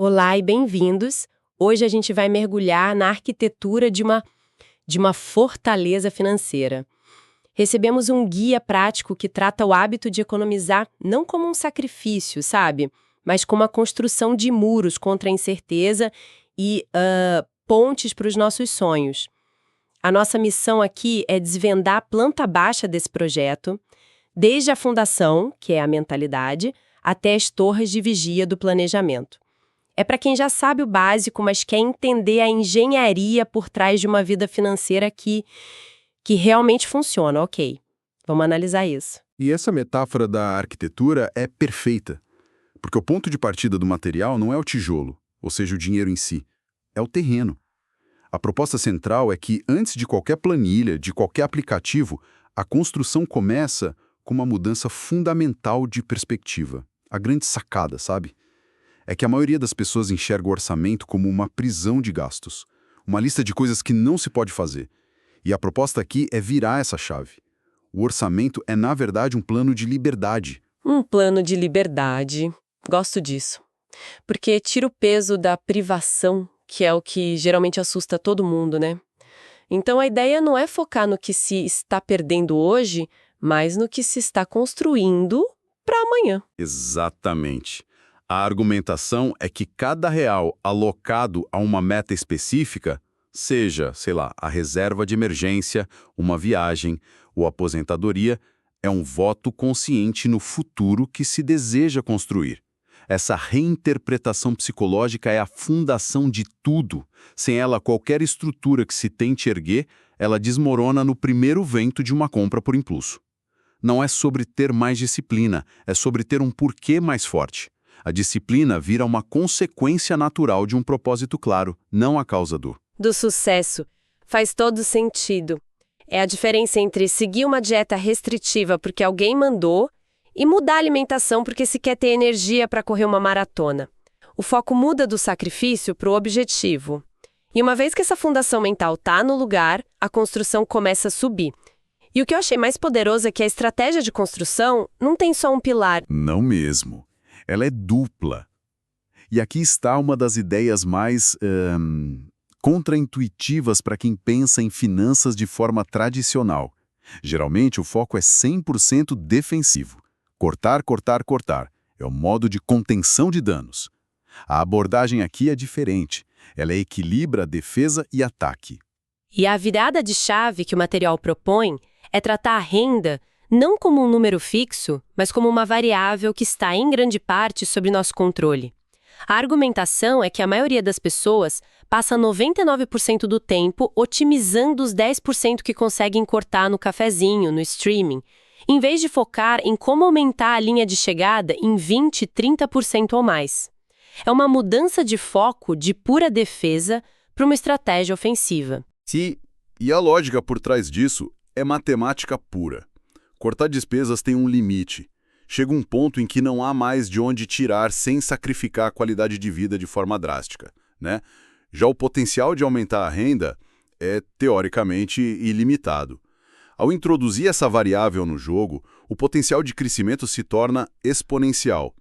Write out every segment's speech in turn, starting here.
Olá e bem-vindos. Hoje a gente vai mergulhar na arquitetura de uma fortaleza financeira. Recebemos um guia prático que trata o hábito de economizar não como um sacrifício, sabe? Mas como a construção de muros contra a incerteza e pontes para os nossos sonhos. A nossa missão aqui é desvendar a planta baixa desse projeto, desde a fundação, que é a mentalidade, até as torres de vigia do planejamento. É para quem já sabe o básico, mas quer entender a engenharia por trás de uma vida financeira que realmente funciona, ok. Vamos analisar isso. E essa metáfora da arquitetura é perfeita, porque o ponto de partida do material não é o tijolo, ou seja, o dinheiro em si, é o terreno. A proposta central é que, antes de qualquer planilha, de qualquer aplicativo, a construção começa com uma mudança fundamental de perspectiva. A grande sacada, sabe? É que a maioria das pessoas enxerga o orçamento como uma prisão de gastos, uma lista de coisas que não se pode fazer. E a proposta aqui é virar essa chave. O orçamento é, na verdade, um plano de liberdade. Um plano de liberdade. Gosto disso. Porque tira o peso da privação, que é o que geralmente assusta todo mundo, né? Então a ideia não é focar no que se está perdendo hoje, mas no que se está construindo para amanhã. Exatamente. A argumentação é que cada real alocado a uma meta específica, seja, sei lá, a reserva de emergência, uma viagem ou aposentadoria, é um voto consciente no futuro que se deseja construir. Essa reinterpretação psicológica é a fundação de tudo. Sem ela, qualquer estrutura que se tente erguer, ela desmorona no primeiro vento de uma compra por impulso. Não é sobre ter mais disciplina, é sobre ter um porquê mais forte. A disciplina vira uma consequência natural de um propósito claro, não a causa do sucesso. Faz todo sentido. É a diferença entre seguir uma dieta restritiva porque alguém mandou e mudar a alimentação porque se quer ter energia para correr uma maratona. O foco muda do sacrifício para o objetivo. E uma vez que essa fundação mental está no lugar, a construção começa a subir. E o que eu achei mais poderoso é que a estratégia de construção não tem só um pilar. Não mesmo. Ela é dupla. E aqui está uma das ideias mais contraintuitivas para quem pensa em finanças de forma tradicional. Geralmente, o foco é 100% defensivo. Cortar, cortar, cortar. É o modo de contenção de danos. A abordagem aqui é diferente. Ela equilibra defesa e ataque. E a virada de chave que o material propõe é tratar a renda não como um número fixo, mas como uma variável que está, em grande parte, sob nosso controle. A argumentação é que a maioria das pessoas passa 99% do tempo otimizando os 10% que conseguem cortar no cafezinho, no streaming, em vez de focar em como aumentar a linha de chegada em 20%, 30% ou mais. É uma mudança de foco de pura defesa para uma estratégia ofensiva. Sim, e a lógica por trás disso é matemática pura. Cortar despesas tem um limite. Chega um ponto em que não há mais de onde tirar sem sacrificar a qualidade de vida de forma drástica, né? Já o potencial de aumentar a renda é, teoricamente, ilimitado. Ao introduzir essa variável no jogo, o potencial de crescimento se torna exponencial.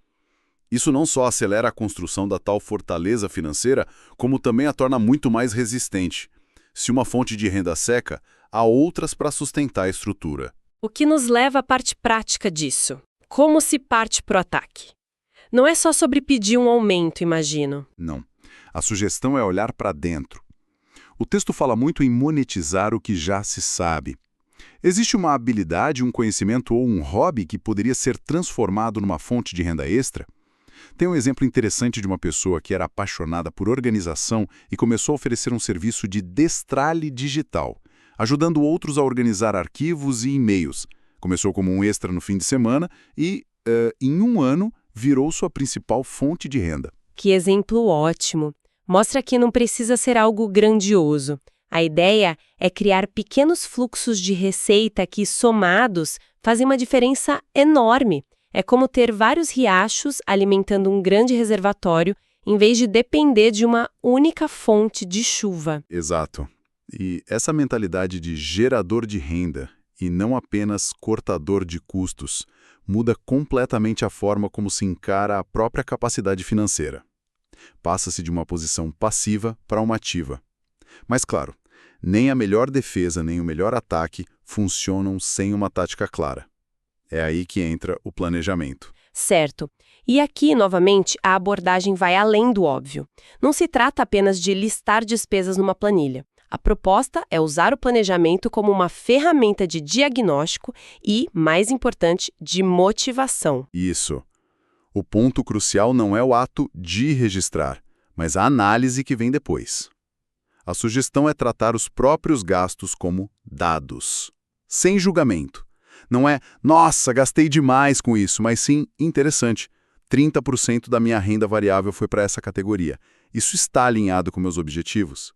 Isso não só acelera a construção da tal fortaleza financeira, como também a torna muito mais resistente. Se uma fonte de renda seca, há outras para sustentar a estrutura. O que nos leva à parte prática disso. Como se parte para o ataque? Não é só sobre pedir um aumento, imagino. Não. A sugestão é olhar para dentro. O texto fala muito em monetizar o que já se sabe. Existe uma habilidade, um conhecimento ou um hobby que poderia ser transformado numa fonte de renda extra? Tem um exemplo interessante de uma pessoa que era apaixonada por organização e começou a oferecer um serviço de destralhe digital, ajudando outros a organizar arquivos e e-mails. Começou como um extra no fim de semana e, em um ano, virou sua principal fonte de renda. Que exemplo ótimo! Mostra que não precisa ser algo grandioso. A ideia é criar pequenos fluxos de receita que, somados, fazem uma diferença enorme. É como ter vários riachos alimentando um grande reservatório, em vez de depender de uma única fonte de chuva. Exato. E essa mentalidade de gerador de renda e não apenas cortador de custos muda completamente a forma como se encara a própria capacidade financeira. Passa-se de uma posição passiva para uma ativa. Mas, claro, nem a melhor defesa nem o melhor ataque funcionam sem uma tática clara. É aí que entra o planejamento. Certo. E aqui, novamente, a abordagem vai além do óbvio. Não se trata apenas de listar despesas numa planilha. A proposta é usar o planejamento como uma ferramenta de diagnóstico e, mais importante, de motivação. Isso. O ponto crucial não é o ato de registrar, mas a análise que vem depois. A sugestão é tratar os próprios gastos como dados, sem julgamento. Não é, nossa, gastei demais com isso, mas sim, interessante, 30% da minha renda variável foi para essa categoria. Isso está alinhado com meus objetivos?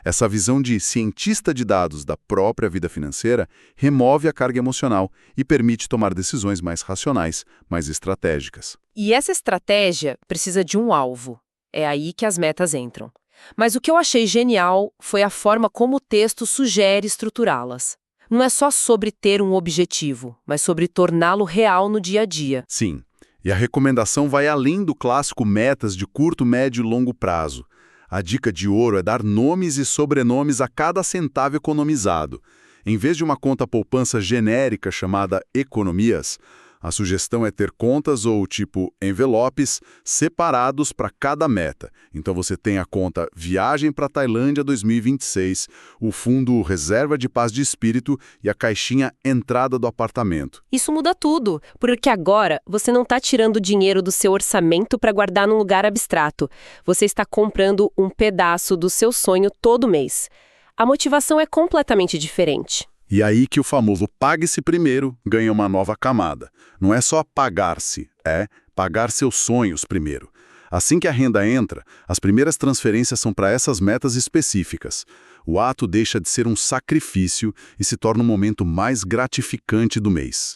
Essa visão de cientista de dados da própria vida financeira remove a carga emocional e permite tomar decisões mais racionais, mais estratégicas. E essa estratégia precisa de um alvo. É aí que as metas entram. Mas o que eu achei genial foi a forma como o texto sugere estruturá-las. Não é só sobre ter um objetivo, mas sobre torná-lo real no dia a dia. Sim, e a recomendação vai além do clássico metas de curto, médio e longo prazo. A dica de ouro é dar nomes e sobrenomes a cada centavo economizado. Em vez de uma conta poupança genérica chamada economias, a sugestão é ter contas ou tipo envelopes separados para cada meta. Então você tem a conta Viagem para Tailândia 2026, o fundo Reserva de Paz de Espírito e a caixinha Entrada do Apartamento. Isso muda tudo, porque agora você não está tirando dinheiro do seu orçamento para guardar num lugar abstrato. Você está comprando um pedaço do seu sonho todo mês. A motivação é completamente diferente. E aí que o famoso pague-se primeiro ganha uma nova camada. Não é só pagar-se, é pagar seus sonhos primeiro. Assim que a renda entra, as primeiras transferências são para essas metas específicas. O ato deixa de ser um sacrifício e se torna um momento mais gratificante do mês.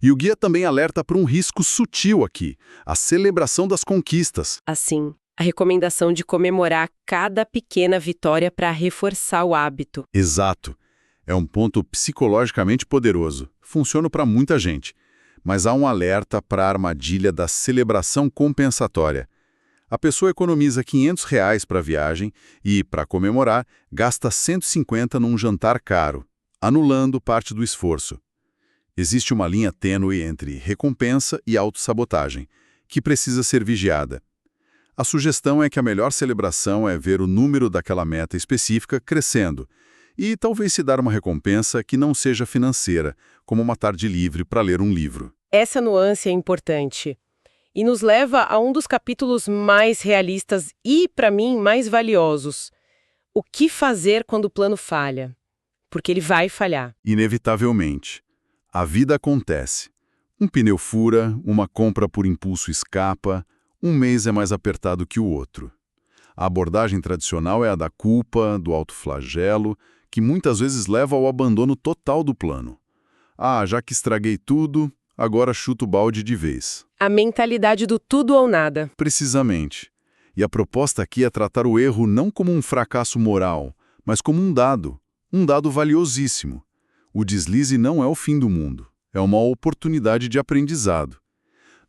E o guia também alerta para um risco sutil aqui, a celebração das conquistas. Assim, a recomendação de comemorar cada pequena vitória para reforçar o hábito. Exato. É um ponto psicologicamente poderoso. Funciona para muita gente. Mas há um alerta para a armadilha da celebração compensatória. A pessoa economiza R$500 para a viagem e, para comemorar, gasta R$150 num jantar caro, anulando parte do esforço. Existe uma linha tênue entre recompensa e autossabotagem, que precisa ser vigiada. A sugestão é que a melhor celebração é ver o número daquela meta específica crescendo, e talvez se dar uma recompensa que não seja financeira, como uma tarde livre para ler um livro. Essa nuance é importante e nos leva a um dos capítulos mais realistas e, para mim, mais valiosos. O que fazer quando o plano falha? Porque ele vai falhar. Inevitavelmente. A vida acontece. Um pneu fura, uma compra por impulso escapa, um mês é mais apertado que o outro. A abordagem tradicional é a da culpa, do autoflagelo, que muitas vezes leva ao abandono total do plano. Ah, já que estraguei tudo, agora chuto o balde de vez. A mentalidade do tudo ou nada. Precisamente. E a proposta aqui é tratar o erro não como um fracasso moral, mas como um dado valiosíssimo. O deslize não é o fim do mundo, é uma oportunidade de aprendizado.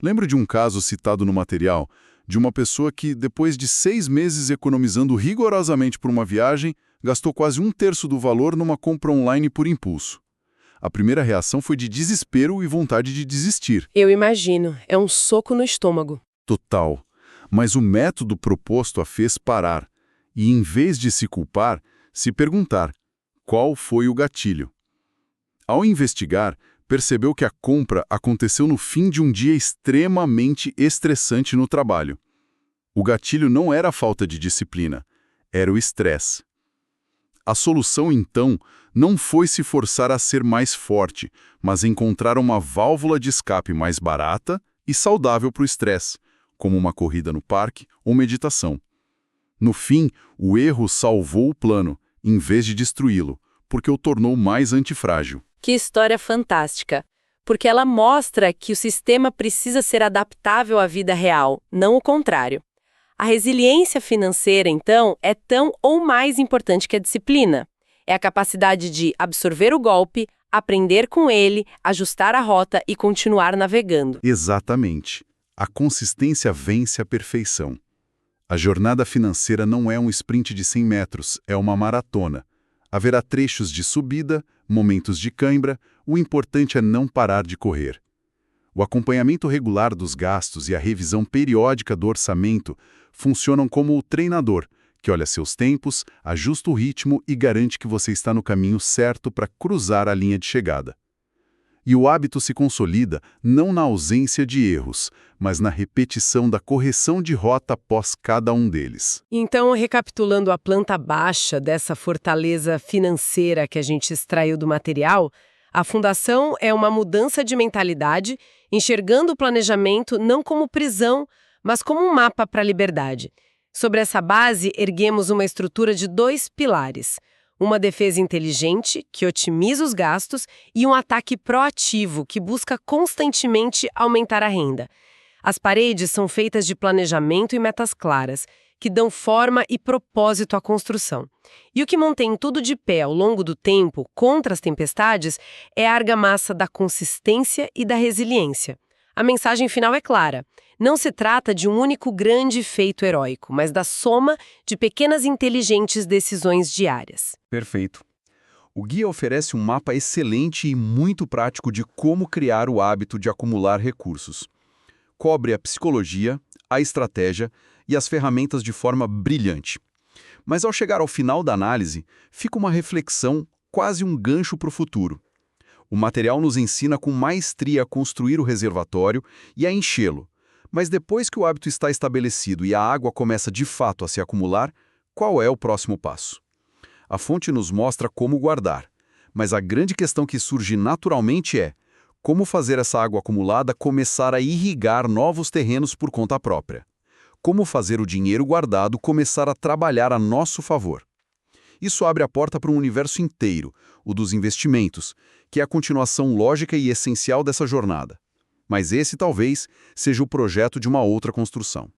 Lembro de um caso citado no material, de uma pessoa que, depois de 6 meses economizando rigorosamente por uma viagem, gastou quase 1/3 do valor numa compra online por impulso. A primeira reação foi de desespero e vontade de desistir. Eu imagino, é um soco no estômago. Total. Mas o método proposto a fez parar e, em vez de se culpar, se perguntar qual foi o gatilho. Ao investigar, percebeu que a compra aconteceu no fim de um dia extremamente estressante no trabalho. O gatilho não era a falta de disciplina, era o estresse. A solução, então, não foi se forçar a ser mais forte, mas encontrar uma válvula de escape mais barata e saudável para o estresse, como uma corrida no parque ou meditação. No fim, o erro salvou o plano, em vez de destruí-lo, porque o tornou mais antifrágil. Que história fantástica! Porque ela mostra que o sistema precisa ser adaptável à vida real, não o contrário. A resiliência financeira, então, é tão ou mais importante que a disciplina. É a capacidade de absorver o golpe, aprender com ele, ajustar a rota e continuar navegando. Exatamente. A consistência vence a perfeição. A jornada financeira não é um sprint de 100 metros, é uma maratona. Haverá trechos de subida, momentos de cãibra, o importante é não parar de correr. O acompanhamento regular dos gastos e a revisão periódica do orçamento funcionam como o treinador, que olha seus tempos, ajusta o ritmo e garante que você está no caminho certo para cruzar a linha de chegada. E o hábito se consolida não na ausência de erros, mas na repetição da correção de rota após cada um deles. Então, recapitulando a planta baixa dessa fortaleza financeira que a gente extraiu do material, a fundação é uma mudança de mentalidade, enxergando o planejamento não como prisão, mas como um mapa para a liberdade. Sobre essa base, erguemos uma estrutura de 2 pilares: uma defesa inteligente, que otimiza os gastos, e um ataque proativo, que busca constantemente aumentar a renda. As paredes são feitas de planejamento e metas claras, que dão forma e propósito à construção. E o que mantém tudo de pé ao longo do tempo, contra as tempestades, é a argamassa da consistência e da resiliência. A mensagem final é clara: não se trata de um único grande feito heróico, mas da soma de pequenas e inteligentes decisões diárias. Perfeito. O guia oferece um mapa excelente e muito prático de como criar o hábito de acumular recursos. Cobre a psicologia, a estratégia e as ferramentas de forma brilhante. Mas ao chegar ao final da análise, fica uma reflexão, quase um gancho para o futuro. O material nos ensina com maestria a construir o reservatório e a enchê-lo. Mas depois que o hábito está estabelecido e a água começa de fato a se acumular, qual é o próximo passo? A fonte nos mostra como guardar, mas a grande questão que surge naturalmente é: como fazer essa água acumulada começar a irrigar novos terrenos por conta própria? Como fazer o dinheiro guardado começar a trabalhar a nosso favor? Isso abre a porta para um universo inteiro, o dos investimentos, que é a continuação lógica e essencial dessa jornada. Mas esse, talvez, seja o projeto de uma outra construção.